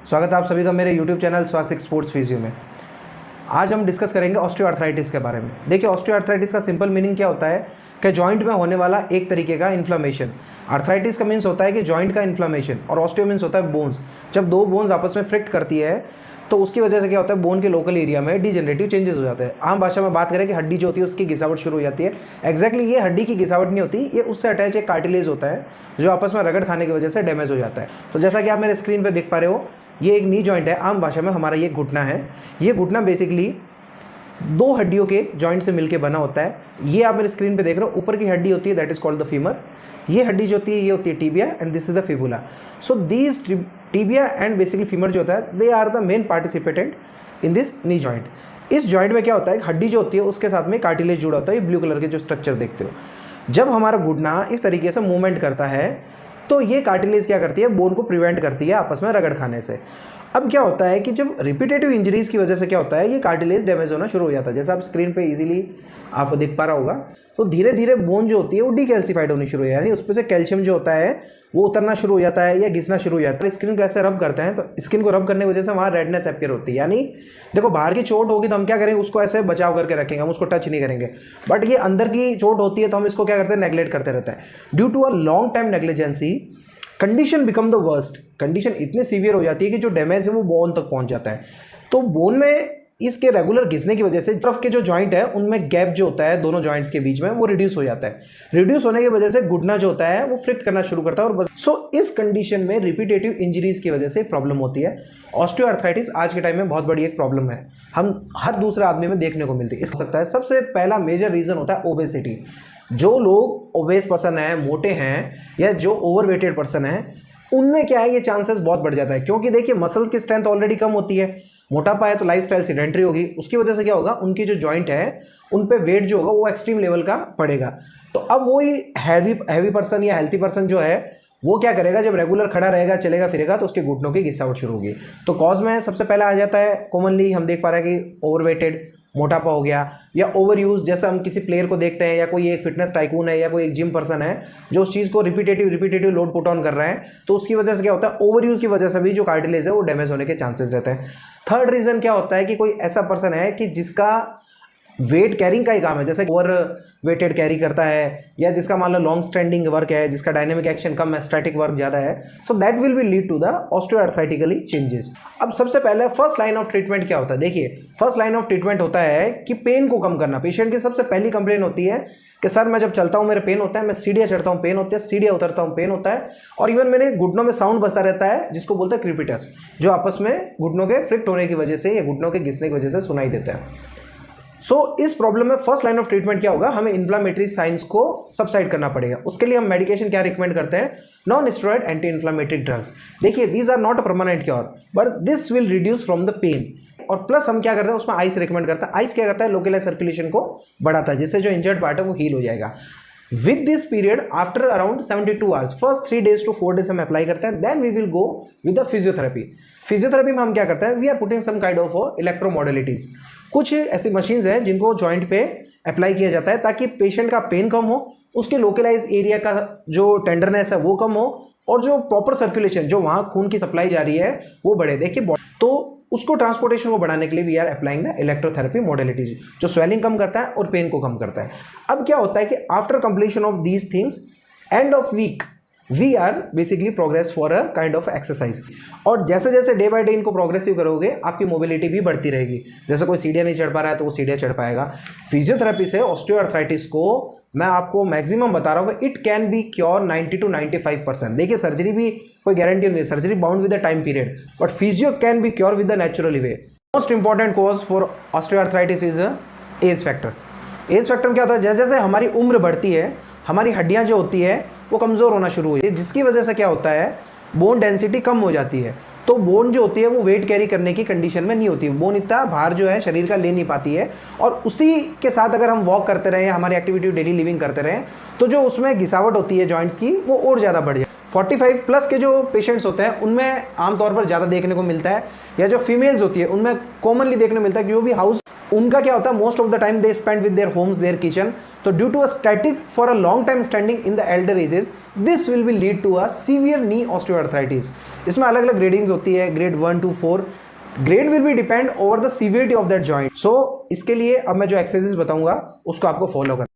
स्वागत है आप सभी का मेरे YouTube चैनल स्वास्थ्य स्पोर्ट्स फिजियो में। आज हम डिस्कस करेंगे ऑस्टियोआर्थराइटिस के बारे में। देखिए, ऑस्टियोआर्थराइटिस का सिंपल मीनिंग क्या होता है कि जॉइंट में होने वाला एक तरीके का इन्फ्लामेशन। आर्थराइटिस का मीन्स होता है कि जॉइंट का इन्फ्लामेशन, और ऑस्टियो मीन्स होता है बोन्स। जब दो बोन्स आपस में फ्रिक्ट करती है तो उसकी वजह से क्या होता है, बोन के लोकल एरिया में डिजेनरेटिव चेंजेस हो जाते हैं। आम भाषा में बात करें कि हड्डी जो होती है उसकी घिसावट शुरू हो जाती है। एक्जैक्टली ये हड्डी की घिसावट नहीं होती, ये उससे अटैच एक कार्टिलेज होता है जो आपस में रगड़ खाने की वजह से डैमेज हो जाता है। तो जैसा कि आप मेरे स्क्रीन पर देख पा रहे हो, ये एक नी जॉइंट है। आम भाषा में हमारा ये घुटना है। ये घुटना बेसिकली दो हड्डियों के जॉइंट से मिलकर बना होता है। ये आप मेरे स्क्रीन पे देख रहे हो, ऊपर की हड्डी होती है that is called the femur. ये हड्डी जो होती है ये होती है tibia and this is the fibula. So these tibia and basically femur जो होता है they are the main participant in this knee joint. इस जॉइंट में क्या होता है, हड्डी जो होती है उसके साथ में कार्टिलेज जुड़ा होता है। ये ब्लू कलर के जो स्ट्रक्चर देखते हो, जब हमारा घुटना इस तरीके से मूवमेंट करता है तो ये कार्टिलेज क्या करती है, बोन को प्रिवेंट करती है आपस में रगड़ खाने से। अब क्या होता है कि जब रिपीटेटिव इंजरीज की वजह से क्या होता है, ये कार्टिलेज डैमेज होना शुरू हो जाता है। जैसा आप स्क्रीन पे इजीली आप देख पा रहा होगा, तो धीरे धीरे बोन जो होती है वो डीकैल्सिफाइड होनी शुरू हो जाती है, यानी उसमें से कैल्शियम जो होता है वो उतरना शुरू हो जाता है या घिसना शुरू हो जाता है। स्किन को ऐसे रब करते हैं तो स्किन को रब करने की वजह से वहाँ रेडनेस अपीयर होती है। यानी देखो, बाहर की चोट होगी तो हम क्या करेंगे, उसको ऐसे बचाव करके रखेंगे, हम उसको टच नहीं करेंगे। बट ये अंदर की चोट होती है तो हम इसको क्या करते हैं, नेग्लेक्ट करते रहते हैं। Due to a long time negligency condition become the worst. Condition इतनी सीवियर हो जाती है कि जो डैमेज है वो बोन तक पहुंच जाता है। तो बोन में इसके रेगुलर घिसने की वजह से तरफ के जो जॉइंट है उनमें गैप जो होता है दोनों जॉइंट्स के बीच में वो रिड्यूस हो जाता है। रिड्यूस होने की वजह से घुटना जो होता है वो फ्रिक्ट करना शुरू करता है। और इस कंडीशन में रिपीटेटिव इंजरीज की वजह से प्रॉब्लम होती है। ऑस्टियोआर्थराइटिस आज के टाइम में बहुत बड़ी एक प्रॉब्लम है, हम हर दूसरे आदमी में देखने को मिलती है। इस सकता है सबसे पहला मेजर रीजन होता है ओबेसिटी। जो लोग ओबेस पर्सन है, मोटे हैं, या जो ओवरवेटेड पर्सन है, उनमें क्या है, ये चांसेस बहुत बढ़ जाता है। क्योंकि देखिए, मसल्स की स्ट्रेंथ ऑलरेडी कम होती है, मोटापा है तो लाइफस्टाइल सीडेंटरी होगी, उसकी वजह से क्या होगा, उनकी जो जॉइंट है उन पे वेट जो होगा वो एक्सट्रीम लेवल का पड़ेगा। तो अब वो हैवी पर्सन या हेल्थी पर्सन जो है वो क्या करेगा, जब रेगुलर खड़ा रहेगा, चलेगा फिरेगा, तो उसके घुटनों की घिसावट शुरू होगी। तो कॉज में सबसे पहला आ जाता है, कॉमनली हम देख पा रहे हैं कि ओवरवेटेड, मोटापा हो गया, या ओवर यूज। जैसे हम किसी प्लेयर को देखते हैं या कोई एक फिटनेस टाइकून है या कोई एक जिम पर्सन है जो उस चीज़ को रिपीटेटिव लोड पुट ऑन कर रहा है, तो उसकी वजह से क्या होता है, ओवर यूज की वजह से भी जो कार्टिलेज है वो डैमेज होने के चांसेस रहते हैं। थर्ड रीजन क्या होता है कि कोई ऐसा पर्सन है कि जिसका वेट कैरिंग का ही काम है, जैसे ओवर वेटेड कैरी करता है, या जिसका मान लो लॉन्ग स्टैंडिंग वर्क है, जिसका डायनेमिक एक्शन कम है, स्टैटिक वर्क ज़्यादा है, so that will be lead to the osteoarthritically changes. अब सबसे पहले फर्स्ट लाइन ऑफ ट्रीटमेंट क्या होता है, देखिए फर्स्ट लाइन ऑफ ट्रीटमेंट होता है कि पेन को कम करना। पेशेंट की सबसे पहली कंप्लेन होती है कि सर मैं जब चलता हूँ मेरे पेन होता है, मैं सीढ़ियाँ चढ़ता हूँ पेन होती है, सीढ़ियाँ उतरता हूँ पेन होता है, और इवन मेरे घुटनों में साउंड बजता रहता है जिसको बोलते हैं क्रीपिटस, जो आपस में घुटनों के फ्रिक्ट होने की वजह से या घुटनों के घिसने की वजह से सुनाई देता है। इस प्रॉब्लम में फर्स्ट लाइन ऑफ ट्रीटमेंट क्या होगा, हमें इन्फ्लामेटरी साइंस को सबसाइड करना पड़ेगा। उसके लिए हम मेडिकेशन क्या रिकमेंड करते हैं, non steroid anti inflammatory drugs. देखिए, these are not a permanent cure but this will reduce from the pain. और प्लस हम क्या करते हैं, उसमें आइस रिकमेंड करते हैं। आइस क्या करता है, लोकलाइज सर्कुलेशन को बढ़ाता है, जिससे जो इंजर्ड पार्ट है वो हील हो जाएगा। With this period after around 72 hours, first 3 days to 4 days हम अप्लाई करते हैं, then we will go with the physiotherapy. Physiotherapy में हम क्या करते हैं, we are putting some kind of electromodalities. कुछ ऐसी मशीन्स हैं जिनको जॉइंट पे अप्लाई किया जाता है ताकि पेशेंट का पेन कम हो, उसके लोकलाइज एरिया का जो टेंडरनेस है वो कम हो, और जो प्रॉपर सर्कुलेशन, जो वहाँ खून की सप्लाई जा रही है वो बढ़े। देखिए, तो उसको ट्रांसपोर्टेशन को बढ़ाने के लिए we are applying the electrotherapy modalities, जो स्वेलिंग कम करता है और पेन को कम करता है। अब क्या होता है कि after completion of these things, end of week we are basically progress for a kind of exercise. और जैसे जैसे डे बाय डे इनको प्रोग्रेसिव करोगे, आपकी मोबिलिटी भी बढ़ती रहेगी। जैसे कोई सीढ़ियाँ नहीं चढ़ पा रहा है तो वो सीढ़ियाँ चढ़ पाएगा। फिजियोथेरेपी से ऑस्टियोआर्थराइटिस को मैं आपको मैक्सिमम बता रहा हूँ कि it can be cure 90 to 95%। देखिए, सर्जरी भी कोई गारंटी नहीं है, surgery bound with the time period, but physio can be cure with the natural way. Most important cause for osteoarthritis is age factor. Age factor क्या होता है, जैसे जैसे हमारी उम्र बढ़ती है हमारी हड्डियां जो होती है वो कमज़ोर होना शुरू हुई है, जिसकी वजह से क्या होता है, बोन डेंसिटी कम हो जाती है। तो बोन जो होती है वो वेट कैरी करने की कंडीशन में नहीं होती, बोन इतना भार जो है शरीर का ले नहीं पाती है। और उसी के साथ अगर हम वॉक करते रहें, हमारी एक्टिविटी डेली लिविंग करते रहें, तो जो उसमें घिसावट होती है जॉइंट्स की वो और ज़्यादा बढ़ जाए। 45 प्लस के जो पेशेंट्स होते हैं उनमें आमतौर पर ज़्यादा देखने को मिलता है, या जो फीमेल्स होती है उनमें कॉमनली देखने को मिलता है कि जो भी हाउस, उनका क्या होता है, most of the time they spend with their homes, their kitchen. तो due to a static for a long time standing in the elder ages, this will be lead to a severe knee osteoarthritis. इसमें अलग अलग gradings होती है, grade 1 to 4। Grade will be depend over the severity of that joint. So इसके लिए अब मैं जो एक्सरसाइजेस बताऊंगा उसको आपको फॉलो करना।